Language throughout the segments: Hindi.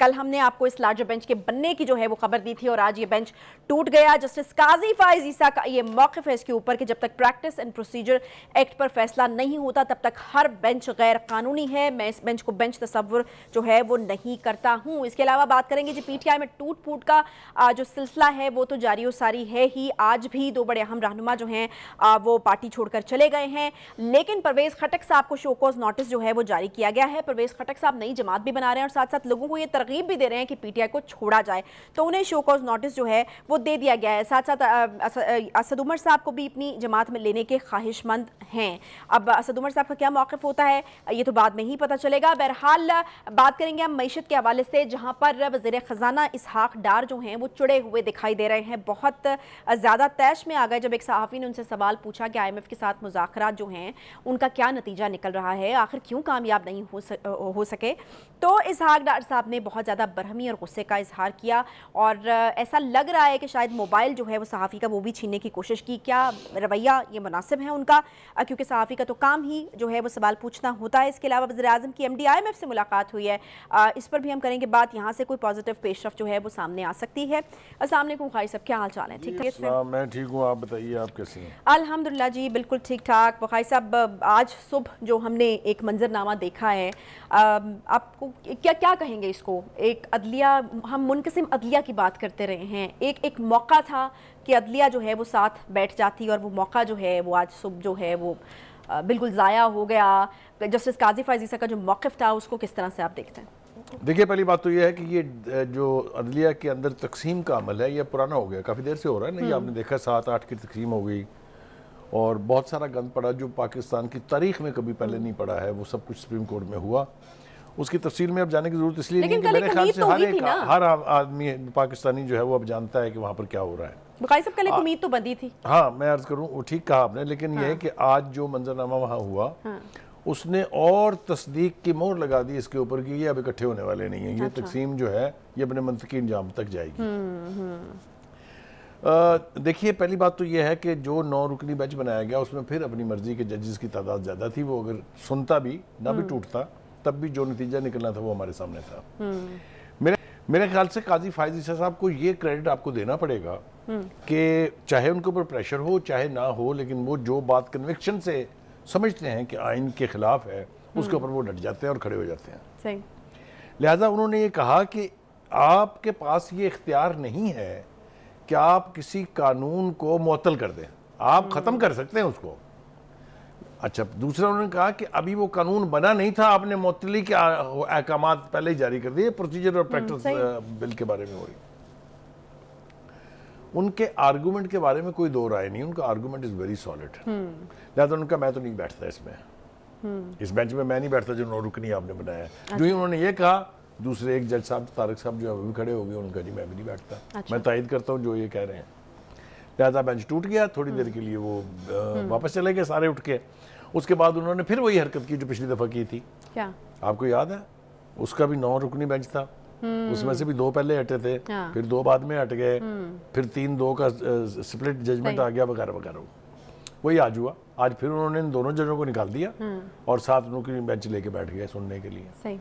कल हमने आपको इस लार्जर बेंच के बनने की जो है वो खबर दी थी और आज ये बेंच टूट गया। जस्टिस काजी फाइज ईसा का ये मौक़िफ़ है इसके ऊपर कि जब तक प्रैक्टिस एंड प्रोसीजर एक्ट पर फैसला नहीं होता तब तक हर बेंच गैर कानूनी है। मैं इस बेंच को बेंच तस्वुर जो है वो नहीं करता हूँ। इसके अलावा बात करेंगे जी पीटीआई में टूट फूट का जो सिलसिला है वो तो जारी व सारी है ही। आज भी दो बड़े अहम रहनुमा जो हैं वो पार्टी छोड़कर चले गए हैं, लेकिन परवेज़ खटक साहब को शोकॉज नोटिस जो है वो जारी किया गया है। परवेज़ खटक साहब नई जमात भी बना रहे हैं और साथ साथ लोगों को ये तरगीब भी दे रहे हैं कि पीटीआई को छोड़ा जाए, तो उन्हें शोकॉज नोटिस जो है वो दे दिया गया है। साथ साथ असद उमर साहब को भी अपनी जमात में लेने के ख्वाहिशमंद हैं। अब असद उमर साहब का क्या मौक़िफ़ होता है ये तो बाद में ही पता चलेगा। बहरहाल बात करेंगे हम मईशत के हवाले से, जहाँ पर वज़ीर ख़ज़ाना इसहाक डार जो हैं वो चिड़े हुए दिखाई दे रहे हैं, बहुत ज़्यादा तैश में आ गए जब एक सहाफ़ी ने उनसे सवाल पूछा कि IMF के साथ मुज़ाकरात जो हैं उनका क्या नतीजा निकल रहा है, आखिर क्यों कामयाब नहीं हो सके। तो इसहाक डार साहब ने बहुत ज़्यादा बरहमी और गुस्से का इजहार किया और ऐसा लग रहा है कि शायद मोबाइल जो है वो सहाफ़ी का वो भी छीनने की कोशिश की। क्या रवैया ये मुनासिब है उनका, क्योंकि सहाफ़ी का तो काम ही जो है वो सवाल पूछना होता है। इसके अलावा वज़ीर-ए-आज़म की MD IMF से मुलाकात हुई है, इस पर भी हम करेंगे बात। यहाँ से कोई पॉजिटिव पेशरफ जो है वो सामने आ सकती है। अस्सलाम वालेकुम खाई साहब, क्या हाल चाल है? ठीक है, मैं ठीक हूँ, आप बताइए आप कैसे हैं? अल्हम्दुलिल्लाह जी बिल्कुल ठीक ठाक। बुखारी साहब आज सुबह जो हमने एक मंजरनामा देखा है, आपको क्या क्या कहेंगे इसको? एक अदलिया, हम मुनक़सिम अदलिया की बात करते रहे हैं, एक मौका था कि अदलिया जो है वो साथ बैठ जाती और वो मौका जो है वो आज सुबह जो है वो बिल्कुल ज़ाया हो गया। जस्टिस काजी फाइज ईसा का जो मौक़िफ़ था उसको किस तरह से आप देखते हैं? देखिए, पहली बात तो ये है कि ये जो अदलिया के अंदर तकसीम का अमल है ये पुराना हो गया, काफ़ी देर से हो रहा है ना। ये आपने देखा 7-8 की तकसीम हो गई और बहुत सारा गंद पड़ा जो पाकिस्तान की तारीख में कभी पहले नहीं पड़ा है, वो सब कुछ सुप्रीम कोर्ट में हुआ। उसकी तफसील में अब जाने की जरूरत इसलिए नहीं कि मेरे ख्याल से हर आदमी पाकिस्तानी जो है वो अब जानता है कि वहाँ पर क्या हो रहा है। बुखारी साहब, कल एक उम्मीद तो बंदी थी। हाँ, मैं अर्ज करूँ, वो ठीक कहा आपने, लेकिन ये है कि आज जो मंजरनामा वहाँ हुआ उसने और तस्दीक की मोहर लगा दी इसके ऊपर कि ये अब इकट्ठे होने वाले नहीं है। ये तकसीम जो है ये अपने मंतकी अंजाम तक जाएगी। देखिए, पहली बात तो ये है कि जो 9 रुकनी बेंच बनाया गया उसमें फिर अपनी मर्जी के जजेस की तादाद ज़्यादा थी। वो अगर सुनता भी ना भी टूटता तब भी जो नतीजा निकलना था वो हमारे सामने था। मेरे ख्याल से काजी फाइज ईसा साहब को ये क्रेडिट आपको देना पड़ेगा कि चाहे उनके ऊपर प्रेशर हो चाहे ना हो, लेकिन वो जो बात कन्विक्शन से समझते हैं कि आइन के खिलाफ है उसके ऊपर वो डट जाते हैं और खड़े हो जाते हैं। सही। लिहाजा उन्होंने ये कहा कि आपके पास ये इख्तियार नहीं है कि आप किसी कानून को मुअत्तल कर दें, आप ख़त्म कर सकते हैं उसको। अच्छा, दूसरा उन्होंने कहा कि अभी वो कानून बना नहीं था, आपने मुअत्तली के अहकामात पहले ही जारी कर दिए। प्रोसीजर और प्रैक्टिस बिल के बारे में हुई। उनके आर्गूमेंट के बारे में कोई दो राय नहीं, उनका आर्गूमेंट इज वेरी सॉलिड। लिहाजा उनका मैं तो नहीं बैठता इसमें, इस बेंच में मैं नहीं बैठता जो 9 रुकनी आपने बनाया। जो ही उन्होंने ये कहा, दूसरे एक जज साहब तारिक साहब जो है भी खड़े हो गए, उनका जी मैं भी नहीं बैठता। मैं तायद करता हूँ जो ये कह रहे हैं। लिहाजा बेंच टूट गया, थोड़ी देर के लिए वो वापस चले गए सारे उठ के। उसके बाद उन्होंने फिर वही हरकत की जो पिछली दफ़ा की थी। क्या आपको याद है? उसका भी 9 रुकनी बेंच था, उसमें से भी 2 पहले हटे थे, फिर 2 बाद में हट गए, फिर 3-2 का स्प्लिट जजमेंट आ गया वगैरह वगैरह। वही आज हुआ। आज फिर उन्होंने इन दोनों जजों को निकाल दिया और 7 रुकनी बेंच लेके बैठ गए सुनने के लिए। सही।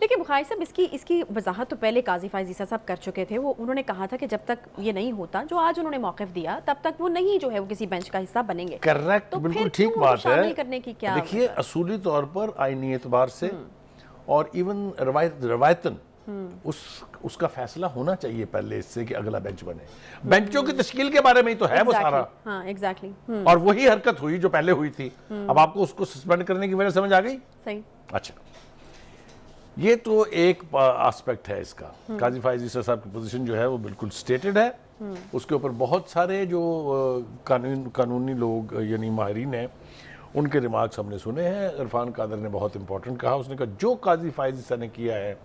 लेकिन बुखारी साहब, इसकी वजाहत तो पहले काजी फाइज ईसा साहब कर चुके थे। वो उन्होंने कहा था कि जब तक ये नहीं होता जो आज उन्होंने मौक़िफ़ दिया तब तक वो नहीं जो है वो किसी बेंच का हिस्सा बनेंगे। करेक्ट, तो बिल्कुल ठीक बात है। करने की क्या देखिए, असूली तौर पर आईनी एतबार से और इवन रवायतन उसका फैसला होना चाहिए पहले इससे कि अगला बेंच बने। बेंचों की तश्कील के बारे में ही तो है वो सारा। हाँ, एग्जैक्टली। और वही हरकत हुई जो पहले हुई थी। अब आपको उसको सस्पेंड करने की वजह समझ आ गई? सही। अच्छा, ये तो एक एस्पेक्ट है इसका। काजी फाइज ईसा साहब की पोजीशन जो है वो बिल्कुल स्टेटेड है। उसके ऊपर बहुत सारे जो कानूनी लोग यानी माहिरीन हैं उनके रिमार्क्स हमने सुने हैं। इरफान कादर ने बहुत इंपॉर्टेंट कहा, उसने कहा जो काजी फाइज ईसा ने किया है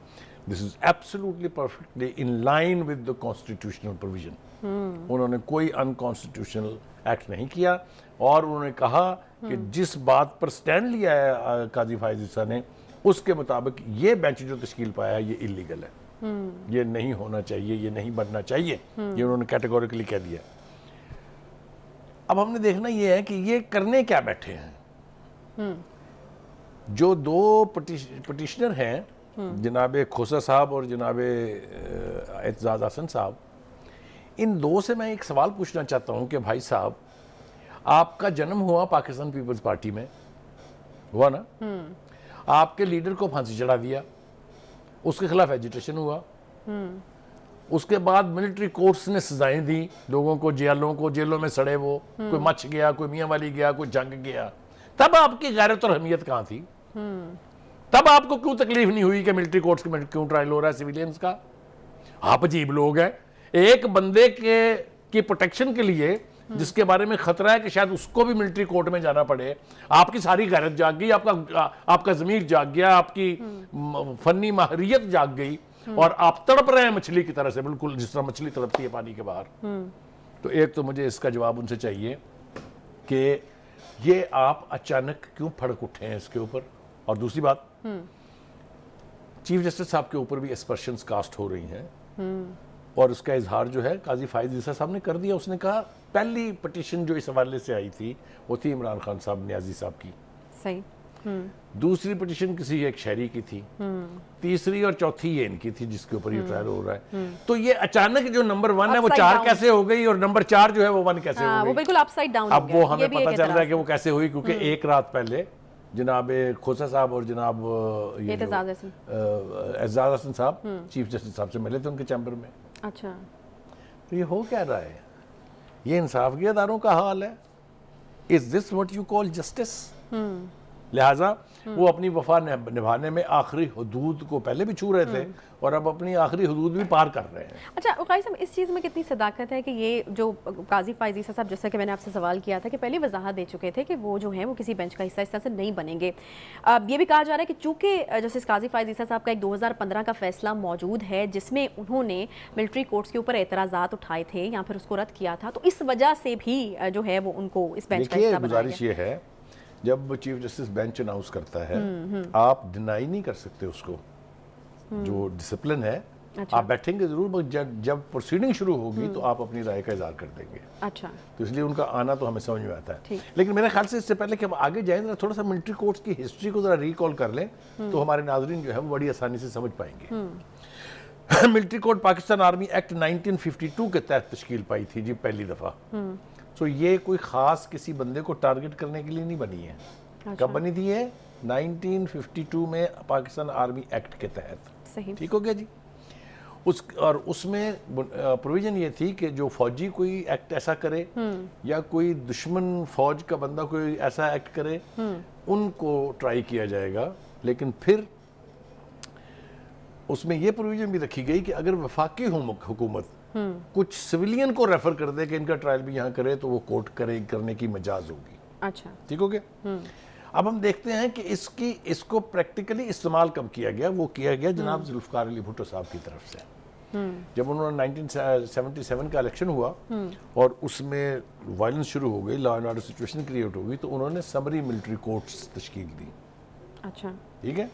this is absolutely perfectly in line with the constitutional provision. उन्होंने कोई अनकॉन्स्टिट्यूशनल एक्ट नहीं किया और उन्होंने कहा कि जिस बात पर स्टैंड लिया है काजी फाइज ईसा ने उसके मुताबिक ये बेंच जो तश्कील पाया है ये इलीगल है, ये नहीं होना चाहिए, ये नहीं बनना चाहिए, ये उन्होंने कैटेगोरिकली कह दिया। अब हमने देखना ये है कि ये करने क्या बैठे हैं। जो 2 पटिशनर हैं जनाब खोसा साहब और जनाब एतजाज हसन साहब, इन दो से मैं एक सवाल पूछना चाहता हूं कि भाई साहब, आपका जन्म हुआ पाकिस्तान पीपल्स पार्टी में, हुआ ना? आपके लीडर को फांसी चढ़ा दिया, उसके खिलाफ एजिटेशन हुआ, उसके बाद मिलिट्री कोर्ट्स ने सजाएं दी लोगों को, जेलों में सड़े वो, कोई मच गया, कोई मियां वाली गया, कोई जंग गया। तब आपकी गैरत और अहमियत कहाँ थी? तब आपको क्यों तकलीफ नहीं हुई कि मिलिट्री कोर्ट्स में क्यों ट्रायल हो रहा है सिविलियंस का? आप अजीब लोग हैं। एक बंदे की प्रोटेक्शन के लिए जिसके बारे में खतरा है कि शायद उसको भी मिलिट्री कोर्ट में जाना पड़े, आपकी सारी गैरत जाग गई, आपका ज़मीर जाग गया, आपकी फनी माहिरियत जाग गई, और आप तड़प रहे हैं मछली की तरह से, बिल्कुल जिस तरह मछली तड़पती है पानी के बाहर। तो एक तो मुझे इसका जवाब उनसे चाहिए कि ये आप अचानक क्यों फड़क उठे हैं इसके ऊपर। और दूसरी बात, चीफ जस्टिस साहब के ऊपर भी एस्पर्शंस कास्ट हो रही हैं, और उसका इजहार जो है काजी फाइज ईसा साहब ने कर दिया। उसने कहा पहली पिटीशन जो इस हवाले से आई थी वो थी इमरान खान साहब न्याजी साहब की, सही। दूसरी पिटीशन किसी एक शहरी की थी, तीसरी और चौथी ये इनकी थी जिसके ऊपर ये ट्रायल हो रहा है। तो ये अचानक जो नंबर 1 है वो 4 कैसे हो गई, और नंबर 4 जो है वो 1 कैसे हो गई? वो बिल्कुल अपसाइड डाउन। अब वो हमें पता चल रहा है कि वो कैसे हुई, क्योंकि एक रात पहले जनाब खोसा साहब और जनाब एतजाज हसन साहब चीफ जस्टिस साहब से मिले थे उनके चैम्बर में। अच्छा, तो ये हो क्या रहा है? ये इंसाफ के अदारों का हाल है। Is this what you call justice? लिहाजा वो अपनी वफा निभाने में आखिरी हदूद को पहले भी छू रहे थे और अब अपनी आखिरी हदूद भी पार कर रहे हैं। अच्छा उकाई साहब, इस चीज़ में कितनी सदाकत है कि ये जो काजी फाइज ईसा साहब, जैसा कि मैंने आपसे सवाल किया था कि पहले वजाहत दे चुके थे कि वो जो है वो किसी बेंच का हिस्सा इस तरह से नहीं बनेंगे। अब ये भी कहा जा रहा है कि चूंकि जस्टिस काजी फाइज ईसा साहब का एक 2015 का फैसला मौजूद है जिसमें उन्होंने मिलिट्री कोर्ट्स के ऊपर एतराज़ात उठाए थे या फिर उसको रद्द किया था, तो इस वजह से भी जो है वो उनको इस बेंच का हिस्सा बनाया गया। गुजारिश ये है, जब चीफ जस्टिस बेंच अनाउंस करता है आप डिनाई नहीं कर सकते उसको, जो डिसिप्लिन है। अच्छा। आप बैठेंगे जरूर, जब प्रोसीडिंग शुरू होगी तो आप अपनी राय का इजहार कर देंगे। अच्छा, तो इसलिए उनका आना तो हमें समझ में आता है। लेकिन मेरे ख्याल से इससे पहले कि हम आगे जाएं, जरा थोड़ा सा मिलिट्री कोर्ट्स की हिस्ट्री को जरा रिकॉल कर लें तो हमारे नाजरीन जो है वो बड़ी आसानी से समझ पाएंगे। Military court Pakistan army act 1952 के तहत तश्कील पाई थी जी पहली दफा। तो ये कोई खास किसी बंदे को टारगेट करने के लिए नहीं बनी है। अच्छा। कब बनी थी ये? 1952 में पाकिस्तान आर्मी एक्ट के तहत। सही। ठीक हो गया जी। और उसमें प्रोविजन ये थी कि जो फौजी कोई एक्ट ऐसा करे या कोई दुश्मन फौज का बंदा कोई ऐसा एक्ट करे, उनको ट्राई किया जाएगा। लेकिन फिर उसमें यह प्रोविजन भी रखी गई कि अगर वफाकी हुकूमत कुछ सिविलियन को रेफर कर दे कि इनका ट्रायल भी यहाँ करे तो वो कोर्ट करने की मजाज होगी। अच्छा, ठीक हो गया। अब हम देखते हैं कि इसको प्रैक्टिकली इस्तेमाल कब किया गया। वो किया गया जनाब जुल्फकार अली भुट्टो साहब की तरफ से, जब उन्होंने 1977 का इलेक्शन हुआ और उसमें वायलेंस शुरू हो गई, law and order situation create हो गई, तो उन्होंने समरी मिलिट्री कोर्ट्स तश्कील दी। अच्छा, ठीक है।